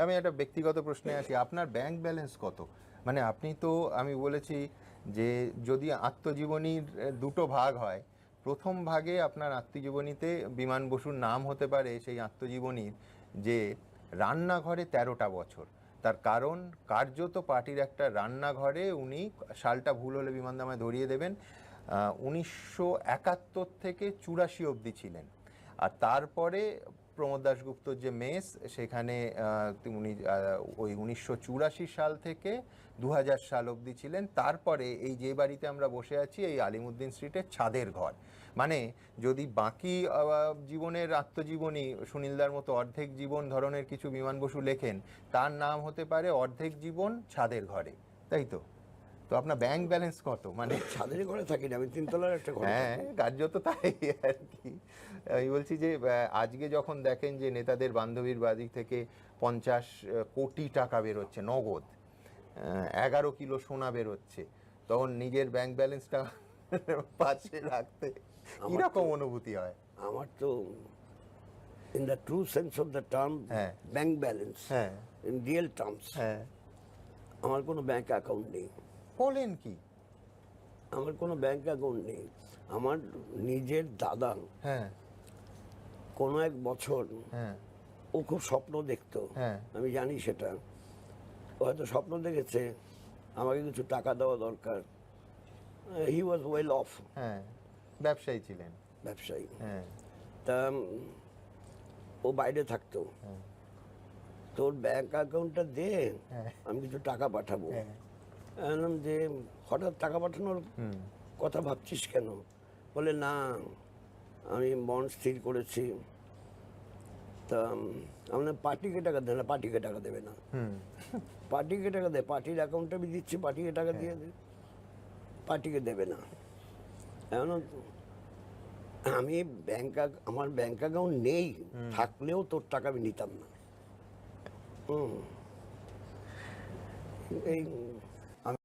আমি একটা ব্যক্তিগত প্রশ্নে আসি, আপনার ব্যাংক ব্যালেন্স কত? মানে আপনি তো, আমি বলেছি যে যদি আত্মজীবনীর দুটো ভাগ হয়, প্রথম ভাগে আপনার আত্মজীবনীতে বিমান বসুর নাম হতে পারে সেই আত্মজীবনীর যে রান্নাঘরে 13টা বছর। তার কারণ কার্যত পার্টির একটা রান্নাঘরে উনি, সালটা ভুল হলে বিমান আমায় ধরিয়ে দেবেন, 1971 থেকে 84 অবধি ছিলেন। আর তারপরে প্রমোদ দাশগুপ্তর যে মেস, সেখানে উনি ওই 1984 সাল থেকে 2000 সাল অবধি ছিলেন। তারপরে এই যে বাড়িতে আমরা বসে আছি, এই আলিমুদ্দিন স্ট্রিটের ছাদের ঘর। মানে যদি বাকি জীবনের আত্মজীবনী সুনীলদার মতো অর্ধেক জীবন ধরনের কিছু বিমান বসু লেখেন, তার নাম হতে পারে অর্ধেক জীবন ছাদের ঘরে, তাই তো? তো আপনার ব্যাংক ব্যালেন্স কত? মানে ছাদের ঘরে থাকি না, আমি তিনতলার একটা ঘরে হ্যাঁ, থাকি। কার্যত তাই আর কি। আমি বলছি যে আজকে যখন দেখেন যে নেতাদের বান্ধবীর বাদিক থেকে 50 কোটি টাকা বেরোচ্ছে নগদ, 11 কিলো সোনা বেরোচ্ছে, তখন নিজের ব্যাংক ব্যালেন্সটা পাশে রাখতে কিরকম অনুভূতি হয়? আমার তো in the true sense of the term হ্যাঁ। ব্যাংক ব্যালেন্স, হ্যাঁ। ইন রিয়েল টার্মস, হ্যাঁ। আমার কোনো ব্যাংক অ্যাকাউন্ট নেই। বলেন কি? আমার কোনো ব্যাংক অ্যাকাউন্ট নেই। আমার নিজের দাদা হ্যাঁ। কোনো এক বছর, হ্যাঁ। ও খুব স্বপ্ন দেখতো, হ্যাঁ। আমি জানি সেটা। ও হয়তো স্বপ্ন দেখেছে আমাকে কিছু টাকা দেওয়া দরকার। হি ওয়াজ ওয়েল অফ, হ্যাঁ, ব্যবসায়ী ছিলেন। ব্যবসায়ী। হ্যাঁ। তা ও বাইরে থাকতো। তোর ব্যাংক অ্যাকাউন্টটা দে, হ্যাঁ। আমি কিছু টাকা পাঠাবো। হ্যাঁ। বললাম যে হঠাৎ টাকা পাঠানোর কথা ভাবছিস কেন? বলে না, আমি বন্ড স্থির করেছি। তা আমরা পার্টিকে টাকা দেয় না, পার্টিকে টাকা দেবে না। পার্টিকে টাকা দে, পার্টির অ্যাকাউন্টে আমি দিচ্ছি, পার্টিকে টাকা দিয়ে দে, পার্টিকে দেবে না। এখন আমি আমার ব্যাংক অ্যাকাউন্ট নেই, থাকলেও তোর টাকা আমি নিতাম না। এই